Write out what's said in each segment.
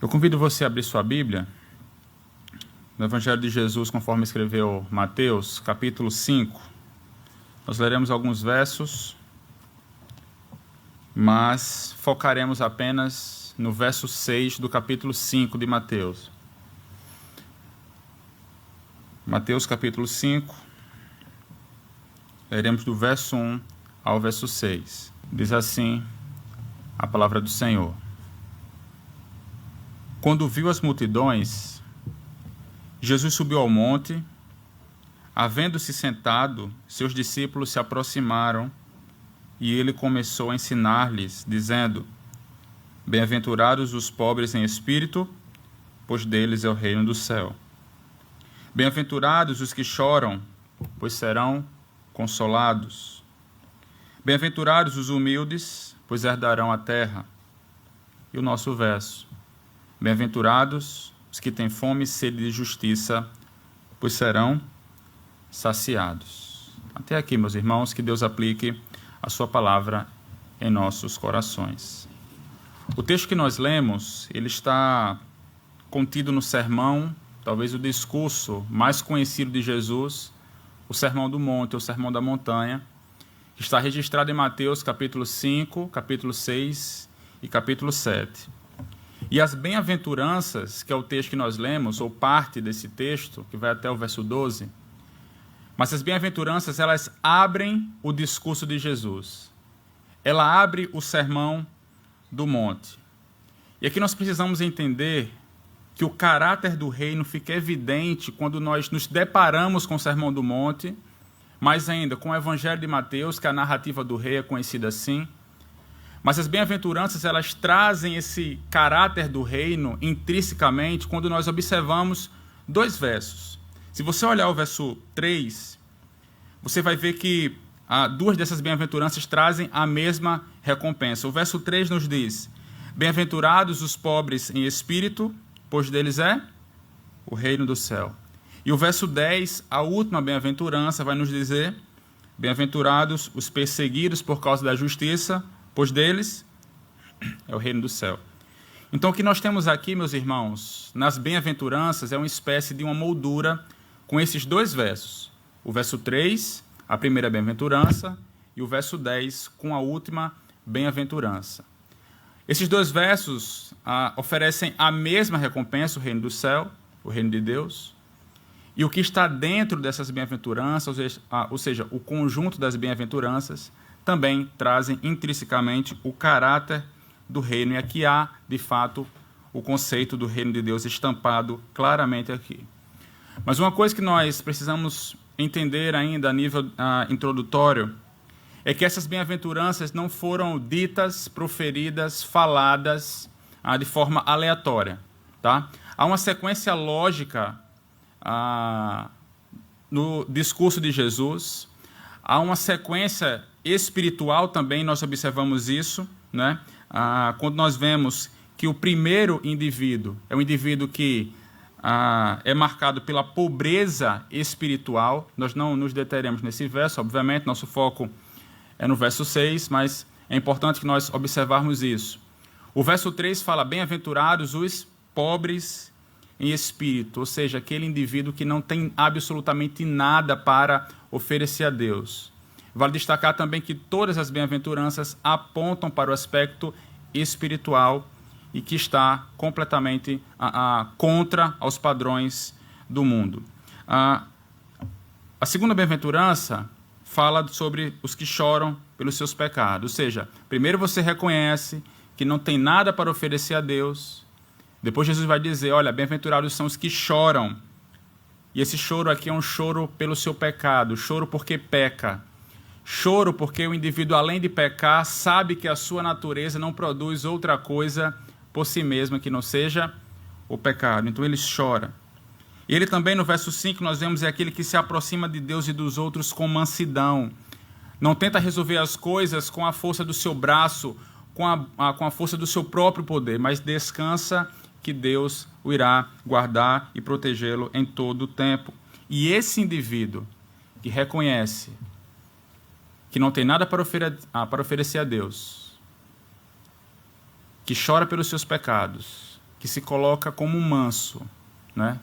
Eu convido você a abrir sua Bíblia no Evangelho de Jesus, conforme escreveu Mateus, capítulo 5. Nós leremos alguns versos, mas focaremos apenas no verso 6 do capítulo 5 de Mateus. Mateus, capítulo 5, leremos do verso 1 ao verso 6. Diz assim a palavra do Senhor. Quando viu as multidões, Jesus subiu ao monte. Havendo-se sentado, seus discípulos se aproximaram e ele começou a ensinar-lhes, dizendo: Bem-aventurados os pobres em espírito, pois deles é o reino do céu. Bem-aventurados os que choram, pois serão consolados. Bem-aventurados os humildes, pois herdarão a terra. E o nosso verso: Bem-aventurados os que têm fome e sede de justiça, pois serão saciados. Até aqui, meus irmãos, que Deus aplique a sua palavra em nossos corações. O texto que nós lemos, ele está contido no sermão, talvez o discurso mais conhecido de Jesus, o Sermão do Monte, ou Sermão da Montanha, que está registrado em Mateus capítulo 5, capítulo 6 e capítulo 7. E as bem-aventuranças, que é o texto que nós lemos, ou parte desse texto, que vai até o verso 12, mas as bem-aventuranças, elas abrem o discurso de Jesus. Ela abre o sermão do monte. E aqui nós precisamos entender que o caráter do reino fica evidente quando nós nos deparamos com o sermão do monte, mais ainda com o Evangelho de Mateus, que a narrativa do rei é conhecida assim. Mas as bem-aventuranças, elas trazem esse caráter do reino intrinsecamente quando nós observamos dois versos. Se você olhar o verso 3, você vai ver que duas dessas bem-aventuranças trazem a mesma recompensa. O verso 3 nos diz: Bem-aventurados os pobres em espírito, pois deles é o reino do céu. E o verso 10, a última bem-aventurança, vai nos dizer: Bem-aventurados os perseguidos por causa da justiça, pois deles é o reino do céu. Então, o que nós temos aqui, meus irmãos, nas bem-aventuranças, é uma espécie de uma moldura com esses dois versos. O verso 3, a primeira bem-aventurança, e o verso 10, com a última bem-aventurança. Esses dois versos oferecem a mesma recompensa, o reino do céu, o reino de Deus. E o que está dentro dessas bem-aventuranças, ou seja, o conjunto das bem-aventuranças, também trazem intrinsecamente o caráter do reino. E aqui há, de fato, o conceito do reino de Deus estampado claramente aqui. Mas uma coisa que nós precisamos entender ainda a nível introdutório é que essas bem-aventuranças não foram ditas, proferidas, faladas de forma aleatória. Tá? Há uma sequência lógica no discurso de Jesus. Há uma sequência espiritual também, nós observamos isso, né? Quando nós vemos que o primeiro indivíduo é um indivíduo que é marcado pela pobreza espiritual. Nós não nos deteremos nesse verso, obviamente, nosso foco é no verso 6, mas é importante que nós observarmos isso. O verso 3 fala: Bem-aventurados os pobres em espírito, ou seja, aquele indivíduo que não tem absolutamente nada para oferecer a Deus. Vale destacar também que todas as bem-aventuranças apontam para o aspecto espiritual e que está completamente contra aos padrões do mundo. A segunda bem-aventurança fala sobre os que choram pelos seus pecados. Ou seja, primeiro você reconhece que não tem nada para oferecer a Deus. Depois Jesus vai dizer: olha, bem-aventurados são os que choram. E esse choro aqui é um choro pelo seu pecado, choro porque peca. Choro porque o indivíduo, além de pecar, sabe que a sua natureza não produz outra coisa por si mesma que não seja o pecado. Então ele chora. E ele também, no verso 5, nós vemos, é aquele que se aproxima de Deus e dos outros com mansidão. Não tenta resolver as coisas com a força do seu braço, com a força do seu próprio poder, mas descansa que Deus o irá guardar e protegê-lo em todo o tempo. E esse indivíduo que reconhece que não tem nada para oferecer a Deus, que chora pelos seus pecados, que se coloca como um manso, né?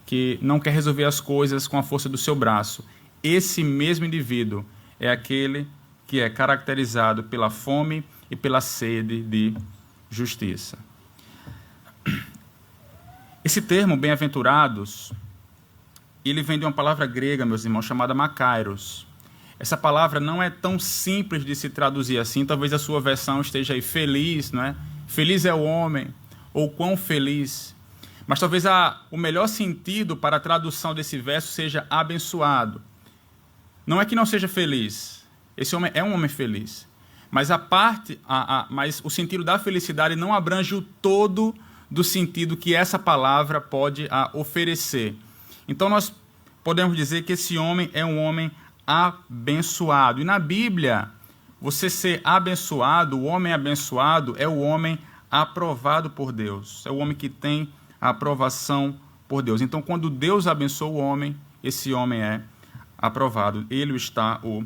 Que não quer resolver as coisas com a força do seu braço. Esse mesmo indivíduo é aquele que é caracterizado pela fome e pela sede de justiça. Esse termo, bem-aventurados, ele vem de uma palavra grega, meus irmãos, chamada makairos. Essa palavra não é tão simples de se traduzir assim. Talvez a sua versão esteja aí feliz, não é? Feliz é o homem, ou quão feliz. Mas talvez o melhor sentido para a tradução desse verso seja abençoado. Não é que não seja feliz. Esse homem é um homem feliz. Mas mas o sentido da felicidade não abrange o todo do sentido que essa palavra pode oferecer. Então nós podemos dizer que esse homem é um homem abençoado. E na Bíblia, você ser abençoado, o homem abençoado é o homem aprovado por Deus. É o homem que tem a aprovação por Deus. Então, quando Deus abençoa o homem, esse homem é aprovado. Ele está o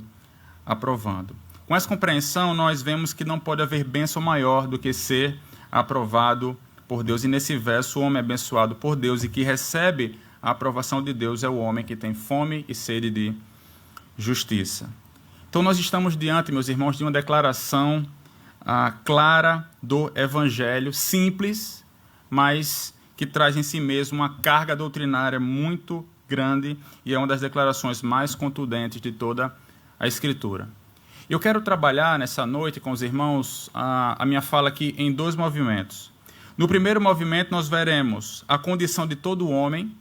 aprovando. Com essa compreensão, nós vemos que não pode haver bênção maior do que ser aprovado por Deus. E nesse verso, o homem abençoado por Deus e que recebe a aprovação de Deus é o homem que tem fome e sede de justiça. Então, nós estamos diante, meus irmãos, de uma declaração clara do Evangelho, simples, mas que traz em si mesmo uma carga doutrinária muito grande e é uma das declarações mais contundentes de toda a Escritura. Eu quero trabalhar nessa noite com os irmãos a minha fala aqui em 2 movimentos. No primeiro movimento, nós veremos a condição de todo homem,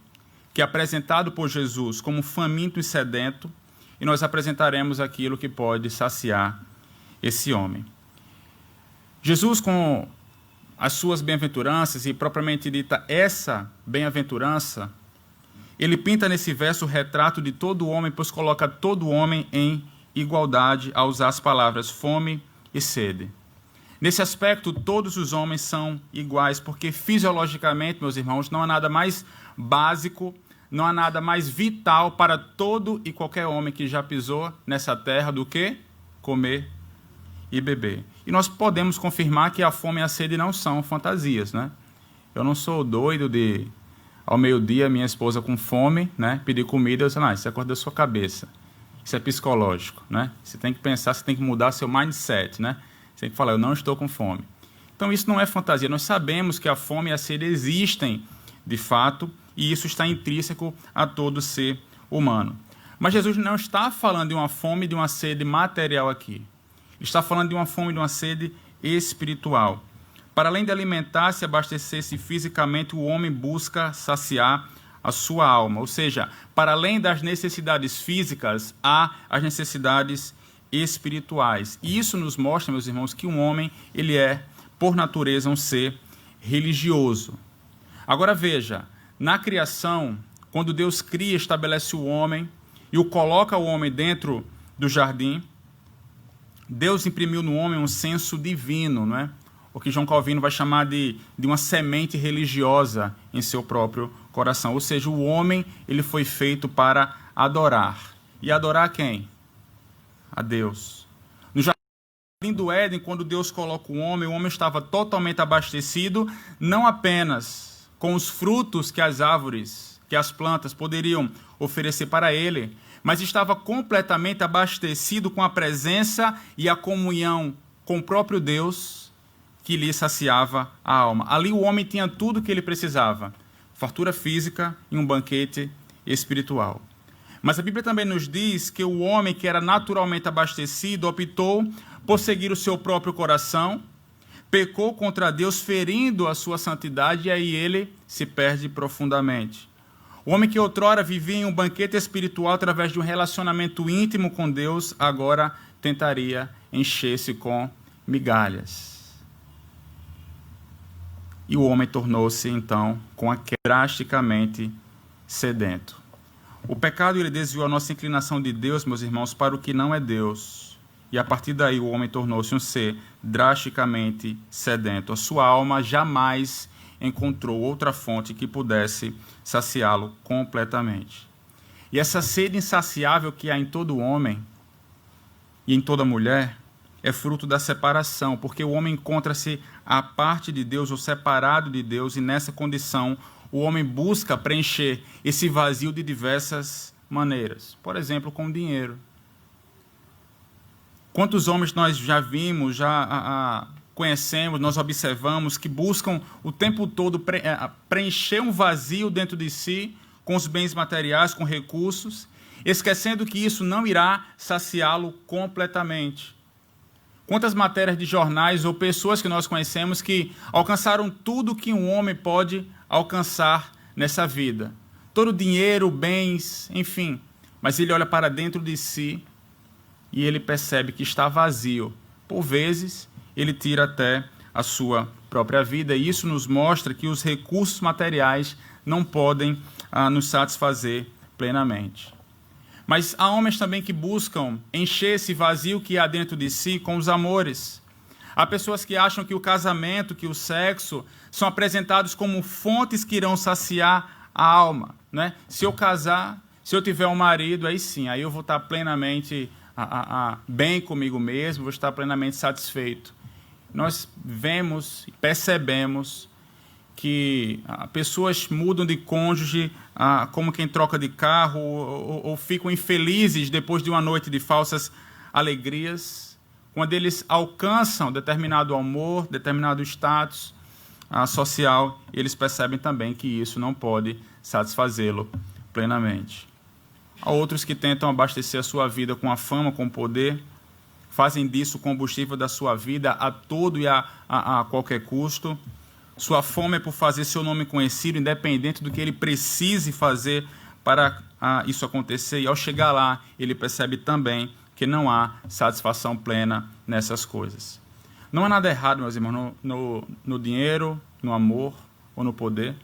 que é apresentado por Jesus como faminto e sedento, e nós apresentaremos aquilo que pode saciar esse homem. Jesus, com as suas bem-aventuranças, e propriamente dita essa bem-aventurança, ele pinta nesse verso o retrato de todo homem, pois coloca todo homem em igualdade ao usar as palavras fome e sede. Nesse aspecto, todos os homens são iguais, porque fisiologicamente, meus irmãos, não há nada mais básico, não há nada mais vital para todo e qualquer homem que já pisou nessa terra do que comer e beber. E nós podemos confirmar que a fome e a sede não são fantasias, né? Eu não sou doido de, ao meio-dia, minha esposa com fome, né, pedir comida, eu sei, isso é coisa da sua cabeça. Isso é psicológico, né? Você tem que pensar, você tem que mudar seu mindset, né? Você tem que falar, eu não estou com fome. Então isso não é fantasia. Nós sabemos que a fome e a sede existem, de fato, e isso está intrínseco a todo ser humano. Mas Jesus não está falando de uma fome e de uma sede material aqui. Ele está falando de uma fome e de uma sede espiritual. Para além de alimentar-se e abastecer-se fisicamente, o homem busca saciar a sua alma. Ou seja, para além das necessidades físicas, há as necessidades espirituais. E isso nos mostra, meus irmãos, que um homem, ele é, por natureza, um ser religioso. Agora veja, na criação, quando Deus cria, estabelece o homem e coloca o homem dentro do jardim, Deus imprimiu no homem um senso divino, não é? O que João Calvino vai chamar de uma semente religiosa em seu próprio coração. Ou seja, o homem ele foi feito para adorar. E adorar quem? A Deus. No jardim do Éden, quando Deus coloca o homem estava totalmente abastecido, não apenas com os frutos que as árvores, que as plantas poderiam oferecer para ele, mas estava completamente abastecido com a presença e a comunhão com o próprio Deus que lhe saciava a alma. Ali o homem tinha tudo o que ele precisava, fartura física e um banquete espiritual. Mas a Bíblia também nos diz que o homem que era naturalmente abastecido optou por seguir o seu próprio coração, pecou contra Deus, ferindo a sua santidade, e aí ele se perde profundamente. O homem que outrora vivia em um banquete espiritual através de um relacionamento íntimo com Deus, agora tentaria encher-se com migalhas. E o homem tornou-se, então, drasticamente sedento. O pecado ele desviou a nossa inclinação de Deus, meus irmãos, para o que não é Deus. E a partir daí o homem tornou-se um ser drasticamente sedento. A sua alma jamais encontrou outra fonte que pudesse saciá-lo completamente. E essa sede insaciável que há em todo homem e em toda mulher, é fruto da separação, porque o homem encontra-se à parte de Deus ou separado de Deus, e nessa condição o homem busca preencher esse vazio de diversas maneiras. Por exemplo, com dinheiro. Quantos homens nós já vimos, já conhecemos, nós observamos que buscam o tempo todo preencher um vazio dentro de si com os bens materiais, com recursos, esquecendo que isso não irá saciá-lo completamente. Quantas matérias de jornais ou pessoas que nós conhecemos que alcançaram tudo que um homem pode alcançar nessa vida. Todo dinheiro, bens, enfim. Mas ele olha para dentro de si e ele percebe que está vazio. Por vezes, ele tira até a sua própria vida. E isso nos mostra que os recursos materiais não podem nos satisfazer plenamente. Mas há homens também que buscam encher esse vazio que há dentro de si com os amores. Há pessoas que acham que o casamento, que o sexo, são apresentados como fontes que irão saciar a alma, né? Se eu casar, se eu tiver um marido, aí sim, aí eu vou estar plenamente bem comigo mesmo, vou estar plenamente satisfeito. Nós vemos e percebemos que pessoas mudam de cônjuge como quem troca de carro ou ficam infelizes depois de uma noite de falsas alegrias, quando eles alcançam determinado amor, determinado status social, eles percebem também que isso não pode satisfazê-lo plenamente. Há outros que tentam abastecer a sua vida com a fama, com o poder, fazem disso o combustível da sua vida a todo e a qualquer custo. Sua fome é por fazer seu nome conhecido, independente do que ele precise fazer para isso acontecer. E ao chegar lá, ele percebe também que não há satisfação plena nessas coisas. Não há nada errado, meus irmãos, no dinheiro, no amor ou no poder.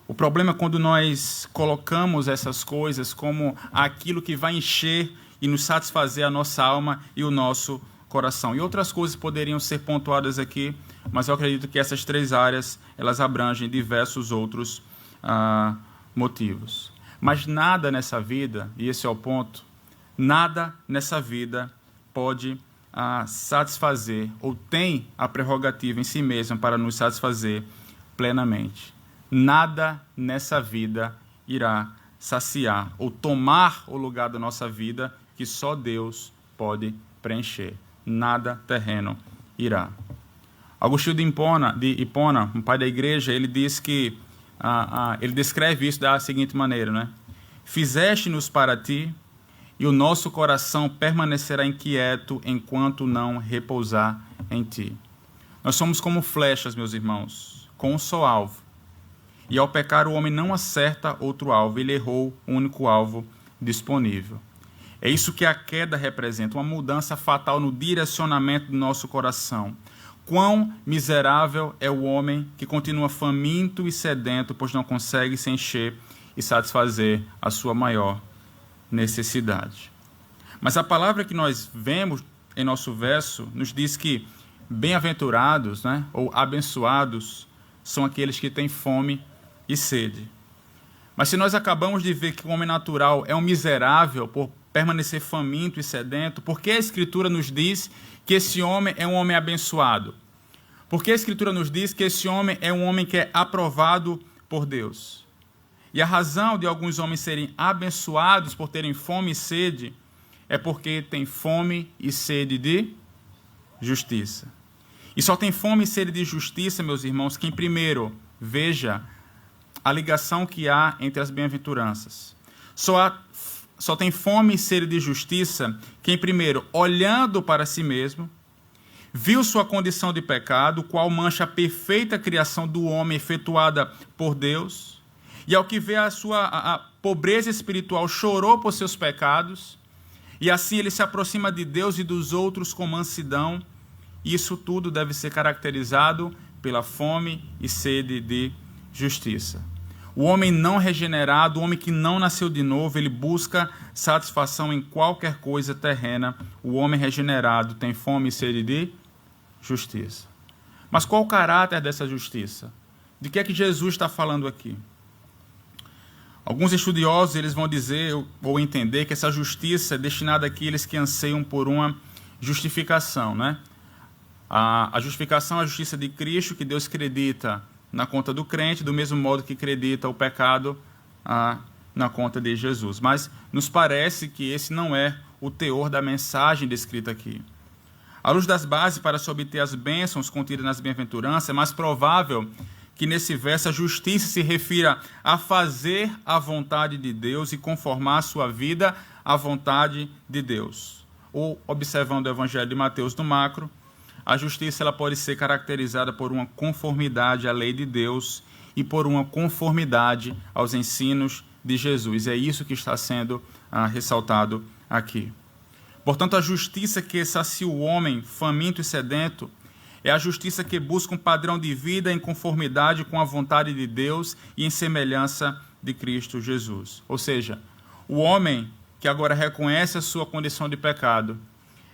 O problema é quando nós colocamos essas coisas como aquilo que vai encher e nos satisfazer a nossa alma e o nosso coração. E outras coisas poderiam ser pontuadas aqui, mas eu acredito que essas três áreas, elas abrangem diversos outros motivos. Mas nada nessa vida, e esse é o ponto, nada nessa vida pode satisfazer ou tem a prerrogativa em si mesma para nos satisfazer plenamente. Nada nessa vida irá saciar ou tomar o lugar da nossa vida que só Deus pode preencher. Nada terreno irá. Agostinho de Hipona, um pai da igreja, ele diz que ele descreve isso da seguinte maneira, né? Fizeste-nos para ti, e o nosso coração permanecerá inquieto enquanto não repousar em ti. Nós somos como flechas, meus irmãos, com um só alvo. E ao pecar o homem não acerta outro alvo, ele errou o único alvo disponível. É isso que a queda representa, uma mudança fatal no direcionamento do nosso coração. Quão miserável é o homem que continua faminto e sedento, pois não consegue se encher e satisfazer a sua maior necessidade. Mas a palavra que nós vemos em nosso verso nos diz que bem-aventurados, né, ou abençoados, são aqueles que têm fome e sede. Mas se nós acabamos de ver que o homem natural é um miserável por permanecer faminto e sedento, por que a Escritura nos diz que esse homem é um homem abençoado? Porque a Escritura nos diz que esse homem é um homem que é aprovado por Deus. E a razão de alguns homens serem abençoados por terem fome e sede é porque têm fome e sede de justiça. E só tem fome e sede de justiça, meus irmãos, quem primeiro veja a ligação que há entre as bem-aventuranças. Só tem fome e sede de justiça quem primeiro, olhando para si mesmo, viu sua condição de pecado, qual mancha a perfeita criação do homem efetuada por Deus, e ao que vê a pobreza espiritual, chorou por seus pecados, e assim ele se aproxima de Deus e dos outros com mansidão. Isso tudo deve ser caracterizado pela fome e sede de justiça. O homem não regenerado, o homem que não nasceu de novo, ele busca satisfação em qualquer coisa terrena. O homem regenerado tem fome e sede de justiça. Mas qual o caráter dessa justiça? De que é que Jesus está falando aqui? Alguns estudiosos eles vão dizer ou entender que essa justiça é destinada àqueles que anseiam por uma justificação, né? A justificação é a justiça de Cristo, que Deus acredita na conta do crente, do mesmo modo que acredita o pecado na conta de Jesus. Mas nos parece que esse não é o teor da mensagem descrita aqui. À luz das bases para se obter as bênçãos contidas nas bem-aventuranças, é mais provável que nesse verso a justiça se refira a fazer a vontade de Deus e conformar a sua vida à vontade de Deus. Ou, observando o Evangelho de Mateus no macro, a justiça ela pode ser caracterizada por uma conformidade à lei de Deus e por uma conformidade aos ensinos de Jesus. É isso que está sendo ressaltado aqui. Portanto, a justiça que sacia o homem faminto e sedento é a justiça que busca um padrão de vida em conformidade com a vontade de Deus e em semelhança de Cristo Jesus. Ou seja, o homem que agora reconhece a sua condição de pecado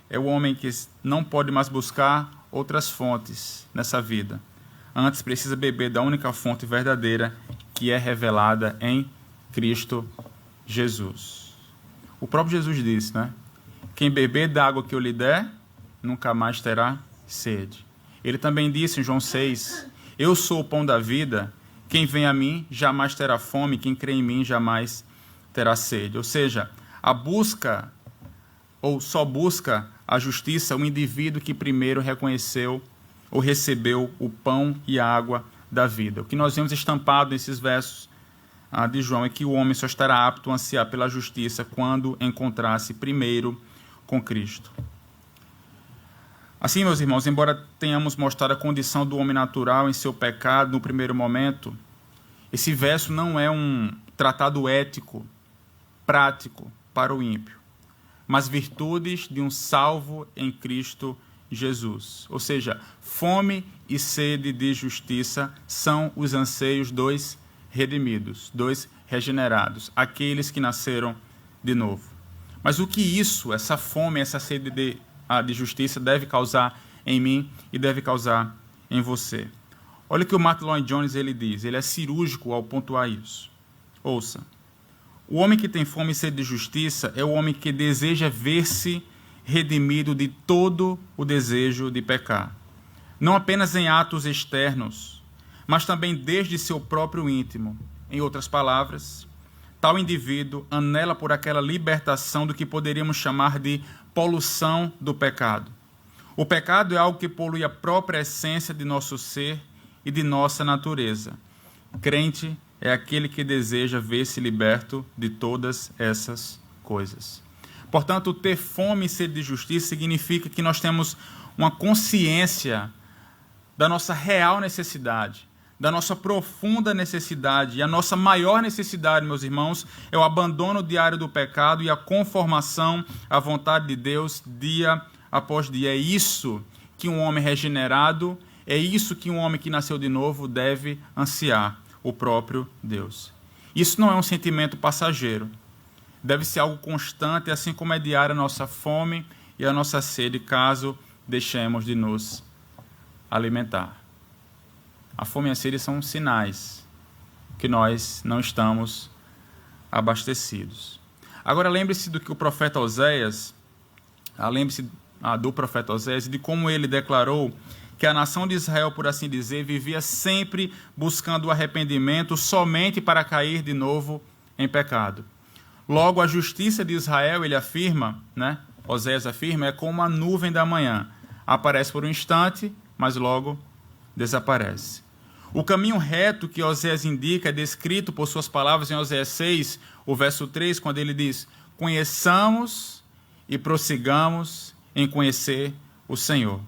é o homem que não pode mais buscar outras fontes nessa vida. Antes precisa beber da única fonte verdadeira que é revelada em Cristo Jesus. O próprio Jesus disse, né? Quem beber da água que eu lhe der, nunca mais terá sede. Ele também disse em João 6, eu sou o pão da vida, quem vem a mim jamais terá fome, quem crê em mim jamais terá sede. Ou seja, a busca, ou só busca a justiça, o indivíduo que primeiro reconheceu ou recebeu o pão e a água da vida. O que nós vemos estampado nesses versos de João é que o homem só estará apto a ansiar pela justiça quando encontrar-se primeiro com Cristo. Assim, meus irmãos, embora tenhamos mostrado a condição do homem natural em seu pecado no primeiro momento, esse verso não é um tratado ético, prático para o ímpio, mas virtudes de um salvo em Cristo Jesus. Ou seja, fome e sede de justiça são os anseios dos redimidos, dos regenerados, aqueles que nasceram de novo. Mas o que isso, essa fome, essa sede de justiça deve causar em mim e deve causar em você? Olha o que o Martin Lloyd-Jones ele diz, ele é cirúrgico ao pontuar isso. Ouça, o homem que tem fome e sede de justiça é o homem que deseja ver-se redimido de todo o desejo de pecar, não apenas em atos externos, mas também desde seu próprio íntimo. Em outras palavras, tal indivíduo anela por aquela libertação do que poderíamos chamar de poluição do pecado. O pecado é algo que polui a própria essência de nosso ser e de nossa natureza. Crente é aquele que deseja ver-se liberto de todas essas coisas. Portanto, ter fome e sede de justiça significa que nós temos uma consciência da nossa real necessidade, da nossa profunda necessidade. E a nossa maior necessidade, meus irmãos, é o abandono diário do pecado e a conformação à vontade de Deus dia após dia. É isso que um homem regenerado, é isso que um homem que nasceu de novo deve ansiar, o próprio Deus. Isso não é um sentimento passageiro. Deve ser algo constante, assim como é diária a nossa fome e a nossa sede, caso deixemos de nos alimentar. A fome e a sede são sinais que nós não estamos abastecidos. Agora lembre-se do que o profeta Oséias, do profeta Oséias, de como ele declarou que a nação de Israel, por assim dizer, vivia sempre buscando o arrependimento somente para cair de novo em pecado. Logo, a justiça de Israel, ele afirma, né? Oséias afirma, é como a nuvem da manhã. Aparece por um instante, mas logo desaparece. O caminho reto que Oséias indica é descrito por suas palavras em Oséias 6, o verso 3, quando ele diz: conheçamos e prossigamos em conhecer o Senhor.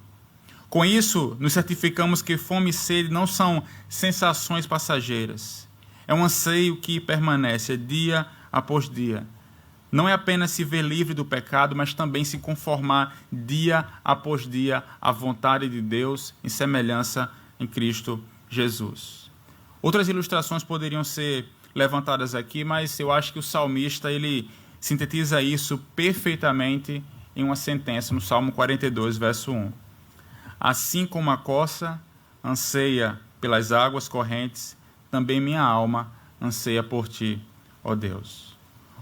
Com isso, nos certificamos que fome e sede não são sensações passageiras. É um anseio que permanece dia após dia. Não é apenas se ver livre do pecado, mas também se conformar dia após dia à vontade de Deus em semelhança em Cristo Jesus. Outras ilustrações poderiam ser levantadas aqui, mas eu acho que o salmista ele sintetiza isso perfeitamente em uma sentença no Salmo 42, verso 1. Assim como a corça anseia pelas águas correntes, também minha alma anseia por ti, ó Deus.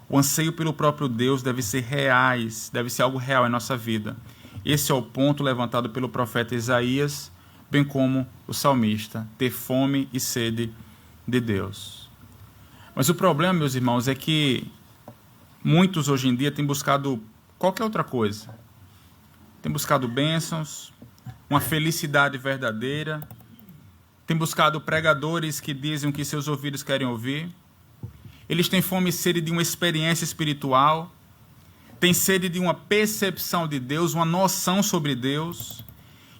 O anseio pelo próprio Deus deve ser algo real em nossa vida. Esse é o ponto levantado pelo profeta Isaías, bem como o salmista, ter fome e sede de Deus. Mas o problema, meus irmãos, é que muitos hoje em dia têm buscado qualquer outra coisa. Têm buscado bênçãos, uma felicidade verdadeira, têm buscado pregadores que dizem o que seus ouvidos querem ouvir. Eles têm fome e sede de uma experiência espiritual, têm sede de uma percepção de Deus, uma noção sobre Deus.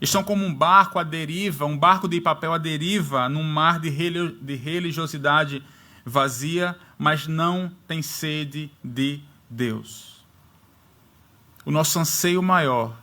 Estão como um barco à deriva, um barco de papel à deriva, num mar de religiosidade vazia, mas não têm sede de Deus. O nosso anseio maior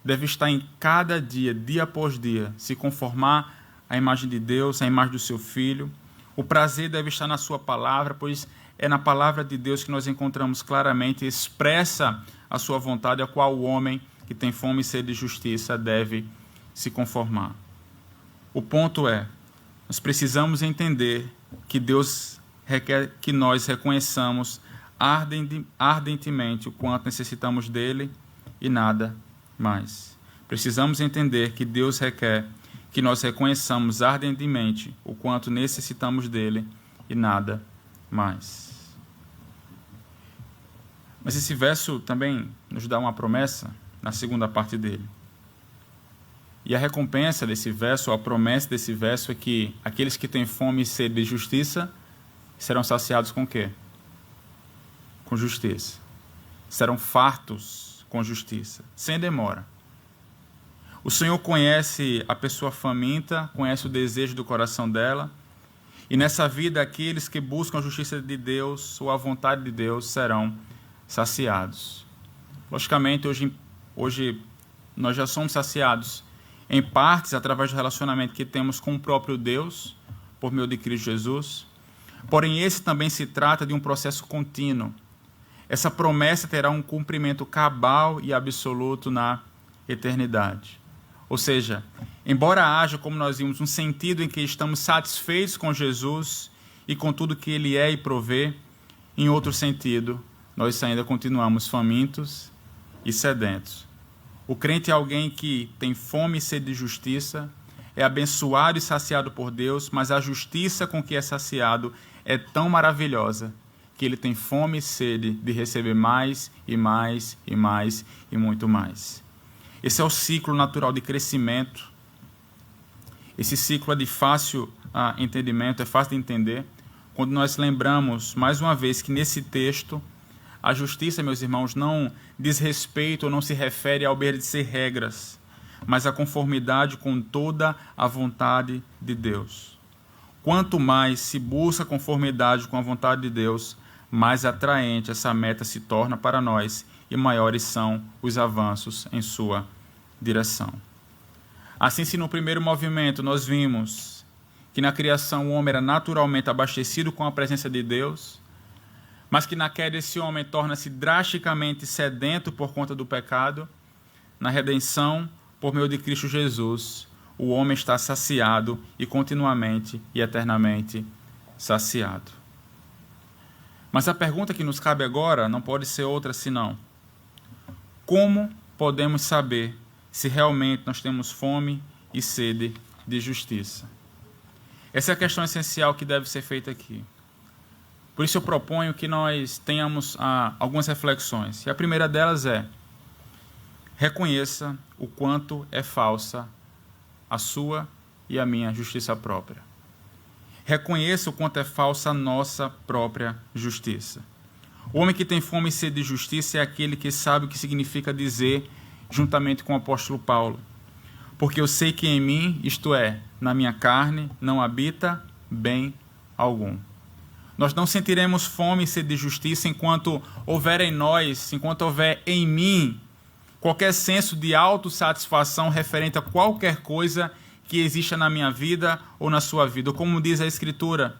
deve estar em cada dia, dia após dia, se conformar à imagem de Deus, à imagem do seu Filho. O prazer deve estar na sua palavra, pois é na palavra de Deus que nós encontramos claramente, expressa a sua vontade, a qual o homem que tem fome e sede de justiça deve se conformar. O ponto é, nós precisamos entender que Deus requer que nós reconheçamos ardentemente o quanto necessitamos dele e nada mais. Precisamos entender que Deus requer que nós reconheçamos ardentemente o quanto necessitamos dele e nada mais. Mas esse verso também nos dá uma promessa na segunda parte dele. E a recompensa desse verso, a promessa desse verso é que aqueles que têm fome e sede de justiça serão saciados com o quê? Com justiça. Serão fartos com justiça, sem demora. O Senhor conhece a pessoa faminta, conhece o desejo do coração dela, e nessa vida aqueles que buscam a justiça de Deus ou a vontade de Deus serão saciados. Logicamente, hoje nós já somos saciados em partes através do relacionamento que temos com o próprio Deus, por meio de Cristo Jesus. Porém, esse também se trata de um processo contínuo. Essa promessa terá um cumprimento cabal e absoluto na eternidade. Ou seja, embora haja, como nós vimos, um sentido em que estamos satisfeitos com Jesus e com tudo que Ele é e provê, em outro sentido, nós ainda continuamos famintos e sedentos. O crente é alguém que tem fome e sede de justiça, é abençoado e saciado por Deus, mas a justiça com que é saciado é tão maravilhosa que ele tem fome e sede de receber mais e mais e mais e muito mais. Esse é o ciclo natural de crescimento. Esse ciclo é de fácil entendimento, é fácil de entender, quando nós lembramos, mais uma vez, que nesse texto, a justiça, meus irmãos, não diz respeito ou não se refere a obedecer regras, mas a conformidade com toda a vontade de Deus. Quanto mais se busca conformidade com a vontade de Deus, mais atraente essa meta se torna para nós e maiores são os avanços em sua direção. Assim, se no primeiro movimento nós vimos que na criação o homem era naturalmente abastecido com a presença de Deus, mas que na queda esse homem torna-se drasticamente sedento por conta do pecado, na redenção, por meio de Cristo Jesus, o homem está saciado e continuamente e eternamente saciado. Mas a pergunta que nos cabe agora não pode ser outra senão: como podemos saber se realmente nós temos fome e sede de justiça? Essa é a questão essencial que deve ser feita aqui. Por isso eu proponho que nós tenhamos algumas reflexões. E a primeira delas é: reconheça o quanto é falsa a sua e a minha justiça própria. Reconheça o quanto é falsa a nossa própria justiça. O homem que tem fome e sede de justiça é aquele que sabe o que significa dizer, juntamente com o apóstolo Paulo: porque eu sei que em mim, isto é, na minha carne, não habita bem algum. Nós não sentiremos fome e sede de justiça enquanto houver em nós, enquanto houver em mim, qualquer senso de autossatisfação referente a qualquer coisa que exista na minha vida ou na sua vida. Ou como diz a Escritura,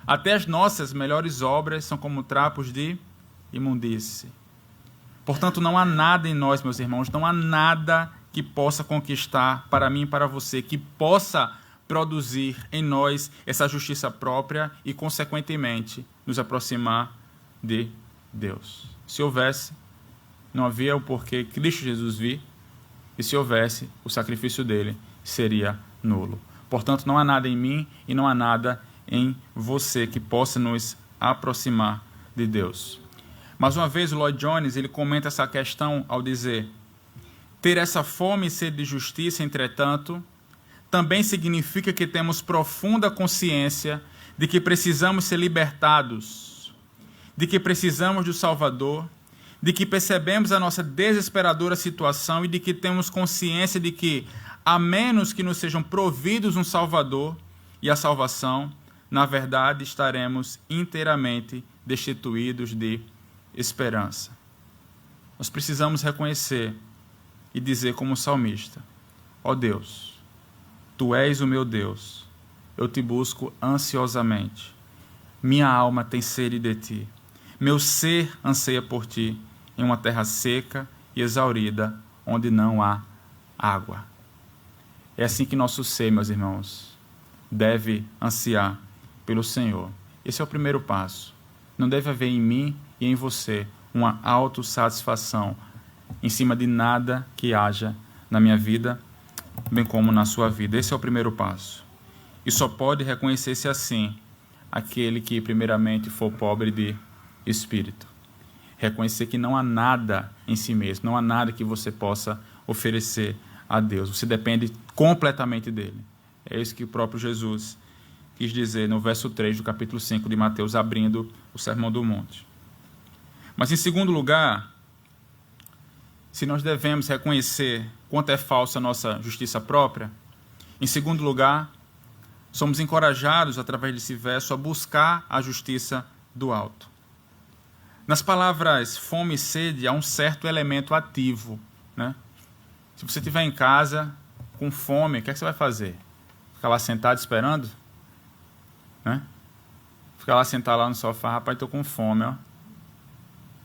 até as nossas melhores obras são como trapos de imundície. Portanto, não há nada em nós, meus irmãos, não há nada que possa conquistar para mim e para você, que possa produzir em nós essa justiça própria e, consequentemente, nos aproximar de Deus. Se houvesse, não havia o porquê Cristo Jesus vir, e se houvesse, o sacrifício dele seria nulo. Portanto, não há nada em mim e não há nada em você que possa nos aproximar de Deus. Mais uma vez, o Lloyd Jones ele comenta essa questão ao dizer: ter essa fome e sede de justiça, entretanto, também significa que temos profunda consciência de que precisamos ser libertados, de que precisamos do Salvador, de que percebemos a nossa desesperadora situação e de que temos consciência de que, a menos que nos sejam providos um Salvador e a salvação, na verdade estaremos inteiramente destituídos de esperança. Nós precisamos reconhecer e dizer como salmista: ó Deus, Tu és o meu Deus, eu te busco ansiosamente. Minha alma tem sede de Ti, meu ser anseia por Ti, em uma terra seca e exaurida, onde não há água. É assim que nosso ser, meus irmãos, deve ansiar pelo Senhor. Esse é o primeiro passo. Não deve haver em mim e em você uma autossatisfação em cima de nada que haja na minha vida, bem como na sua vida. Esse é o primeiro passo. E só pode reconhecer-se assim aquele que primeiramente for pobre de espírito. Reconhecer que não há nada em si mesmo, não há nada que você possa oferecer a Deus. Você depende completamente dele. É isso que o próprio Jesus quis dizer no verso 3 do capítulo 5 de Mateus, abrindo o Sermão do Monte. Mas, em segundo lugar, se nós devemos reconhecer quanto é falsa a nossa justiça própria, em segundo lugar, somos encorajados, através desse verso, a buscar a justiça do alto. Nas palavras fome e sede, há um certo elemento ativo, né? Se você estiver em casa com fome, o que é que você vai fazer? Ficar lá sentado esperando? Né? Ficar lá sentado lá no sofá: rapaz, estou com fome, ó.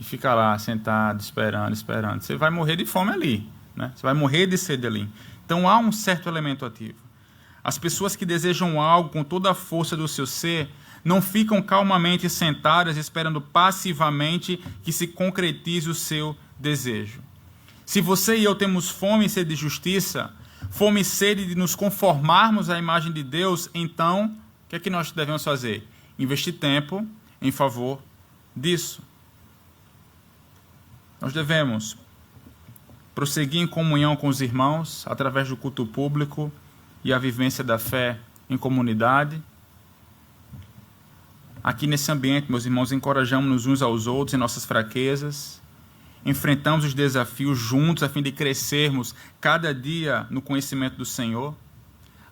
E fica lá sentado, esperando. Você vai morrer de fome ali, né? Você vai morrer de sede ali. Então há um certo elemento ativo. As pessoas que desejam algo com toda a força do seu ser não ficam calmamente sentadas esperando passivamente que se concretize o seu desejo. Se você e eu temos fome e sede de justiça, fome e sede de nos conformarmos à imagem de Deus, então, o que é que nós devemos fazer? Investir tempo em favor disso. Nós devemos prosseguir em comunhão com os irmãos, através do culto público e a vivência da fé em comunidade. Aqui nesse ambiente, meus irmãos, encorajamos-nos uns aos outros em nossas fraquezas, enfrentamos os desafios juntos a fim de crescermos cada dia no conhecimento do Senhor.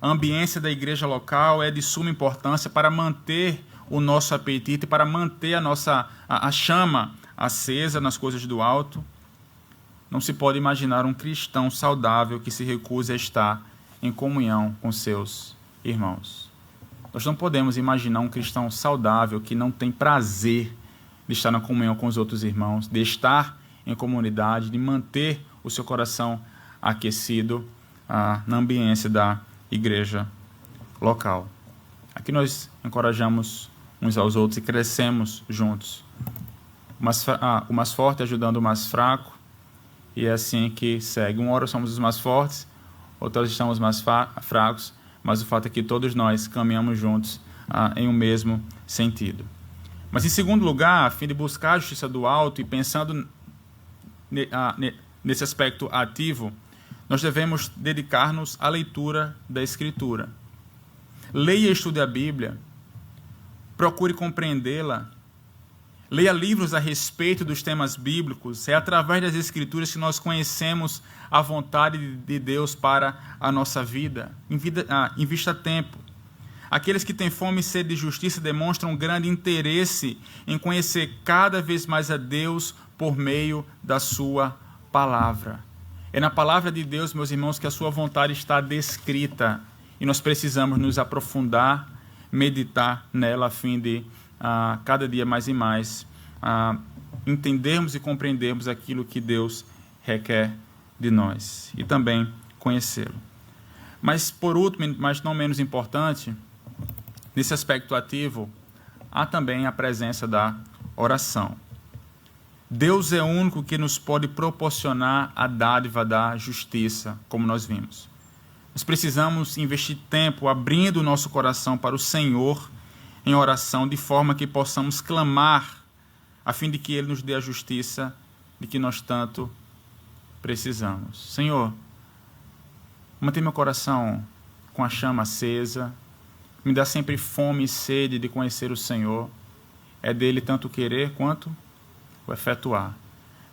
A ambiência da igreja local é de suma importância para manter o nosso apetite, para manter a chama acesa nas coisas do alto. Não se pode imaginar um cristão saudável que se recuse a estar em comunhão com seus irmãos. Nós não podemos imaginar um cristão saudável que não tem prazer de estar na comunhão com os outros irmãos, de estar em comunidade, de manter o seu coração aquecido na ambiência da igreja local. Aqui nós encorajamos uns aos outros e crescemos juntos. O mais forte ajudando o mais fraco, e é assim que segue. Uma hora somos os mais fortes, outra hora estamos mais fracos, mas o fato é que todos nós caminhamos juntos em um mesmo sentido. Mas, em segundo lugar, a fim de buscar a justiça do alto e pensando nesse aspecto ativo, nós devemos dedicar-nos à leitura da Escritura. Leia e estude a Bíblia, procure compreendê-la, leia livros a respeito dos temas bíblicos. É através das Escrituras que nós conhecemos a vontade de Deus para a nossa vida. Invista tempo. Aqueles que têm fome e sede de justiça demonstram um grande interesse em conhecer cada vez mais a Deus por meio da sua palavra. É na palavra de Deus, meus irmãos, que a sua vontade está descrita, e nós precisamos nos aprofundar, meditar nela a fim de cada dia mais e mais entendermos e compreendermos aquilo que Deus requer de nós e também conhecê-lo. Mas, por último, mas não menos importante, nesse aspecto ativo, há também a presença da oração. Deus é o único que nos pode proporcionar a dádiva da justiça, como nós vimos. Nós precisamos investir tempo abrindo o nosso coração para o Senhor em oração, de forma que possamos clamar a fim de que Ele nos dê a justiça de que nós tanto precisamos. Senhor, mantém meu coração com a chama acesa, me dá sempre fome e sede de conhecer o Senhor. É dele tanto o querer quanto o efetuar.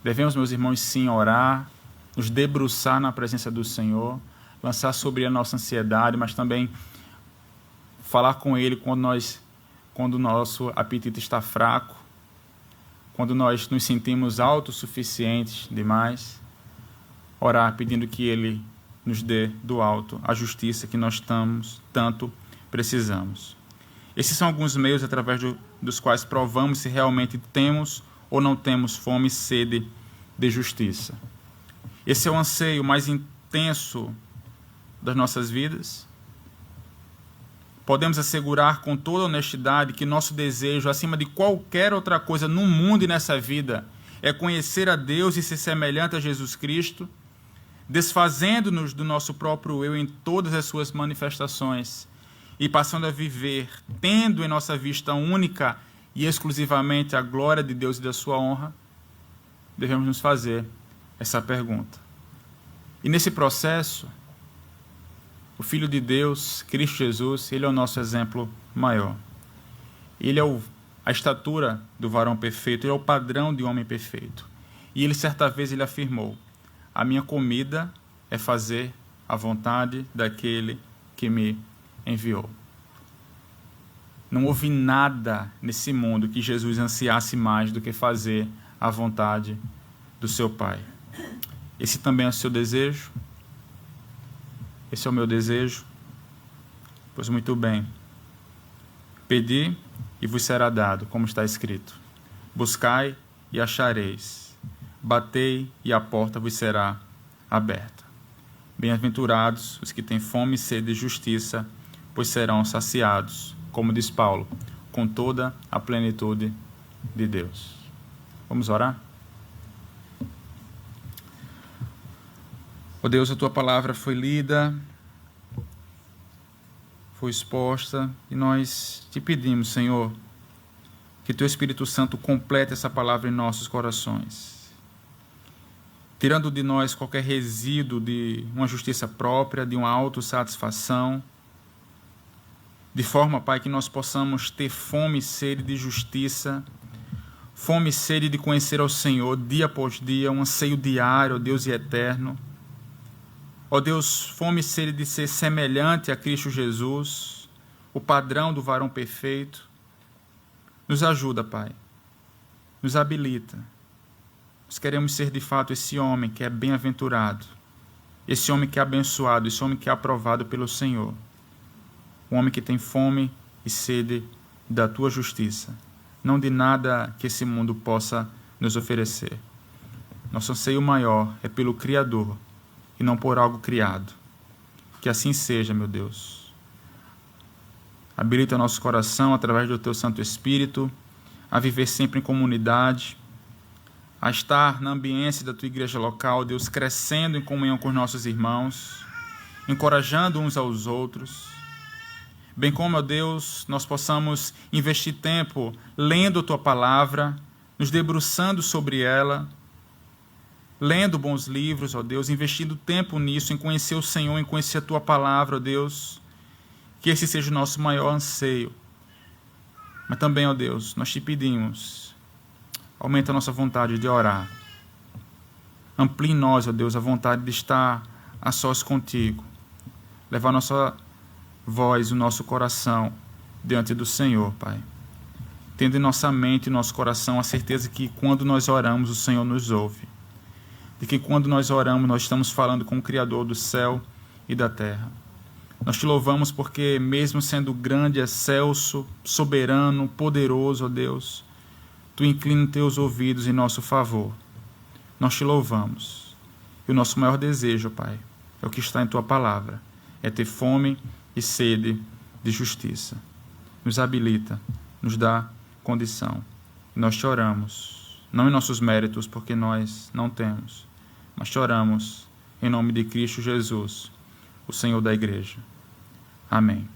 Devemos, meus irmãos, sim, orar, nos debruçar na presença do Senhor, lançar sobre a nossa ansiedade, mas também falar com Ele quando o nosso apetite está fraco, quando nós nos sentimos autossuficientes demais. Orar pedindo que Ele nos dê do alto a justiça que nós tanto precisamos. Esses são alguns meios através dos quais provamos se realmente temos ou não temos fome e sede de justiça. Esse é o anseio mais intenso das nossas vidas. Podemos assegurar com toda honestidade que nosso desejo, acima de qualquer outra coisa no mundo e nessa vida, é conhecer a Deus e ser semelhante a Jesus Cristo, desfazendo-nos do nosso próprio eu em todas as suas manifestações e passando a viver, tendo em nossa vista única e exclusivamente a glória de Deus e da sua honra. Devemos nos fazer essa pergunta. E nesse processo, o Filho de Deus, Cristo Jesus, Ele é o nosso exemplo maior. Ele é a estatura do varão perfeito, Ele é o padrão de homem perfeito. E Ele, certa vez, Ele afirmou: a minha comida é fazer a vontade daquele que me enviou. Não houve nada nesse mundo que Jesus ansiasse mais do que fazer a vontade do seu Pai. Esse também é o seu desejo? Esse é o meu desejo? Pois muito bem. Pedi e vos será dado, como está escrito. Buscai e achareis. Batei e a porta vos será aberta. Bem-aventurados os que têm fome e sede de justiça, pois serão saciados, como diz Paulo, com toda a plenitude de Deus. Vamos orar? Ó Deus, a Tua palavra foi lida, foi exposta, e nós te pedimos, Senhor, que Teu Espírito Santo complete essa palavra em nossos corações, tirando de nós qualquer resíduo de uma justiça própria, de uma autossatisfação, de forma, Pai, que nós possamos ter fome e sede de justiça, fome e sede de conhecer ao Senhor dia após dia, um anseio diário, ó Deus, e eterno. Ó Deus, fome e sede de ser semelhante a Cristo Jesus, o padrão do varão perfeito. Nos ajuda, Pai. Nos habilita. Nós queremos ser de fato esse homem que é bem-aventurado, esse homem que é abençoado, esse homem que é aprovado pelo Senhor. Um homem que tem fome e sede da Tua justiça, não de nada que esse mundo possa nos oferecer. Nosso anseio maior é pelo Criador e não por algo criado. Que assim seja, meu Deus. Habilita nosso coração através do Teu Santo Espírito a viver sempre em comunidade, a estar na ambiência da Tua igreja local, Deus, crescendo em comunhão com os nossos irmãos, encorajando uns aos outros, bem como, ó Deus, nós possamos investir tempo lendo a Tua palavra, nos debruçando sobre ela, lendo bons livros, ó Deus, investindo tempo nisso, em conhecer o Senhor, em conhecer a Tua palavra, ó Deus, que esse seja o nosso maior anseio. Mas também, ó Deus, nós te pedimos, aumenta a nossa vontade de orar, amplie em nós, ó Deus, a vontade de estar a sós contigo, levar a nossa voz, o nosso coração diante do Senhor, Pai. Tendo em nossa mente e nosso coração a certeza que quando nós oramos, o Senhor nos ouve. De que quando nós oramos, nós estamos falando com o Criador do céu e da terra. Nós te louvamos porque, mesmo sendo grande, excelso, soberano, poderoso, ó Deus, Tu inclina Teus ouvidos em nosso favor. Nós te louvamos. E o nosso maior desejo, Pai, é o que está em Tua palavra, é ter fome e sede de justiça. Nos habilita, nos dá condição. Nós te oramos não em nossos méritos, porque nós não temos, mas te oramos em nome de Cristo Jesus, o Senhor da Igreja. Amém.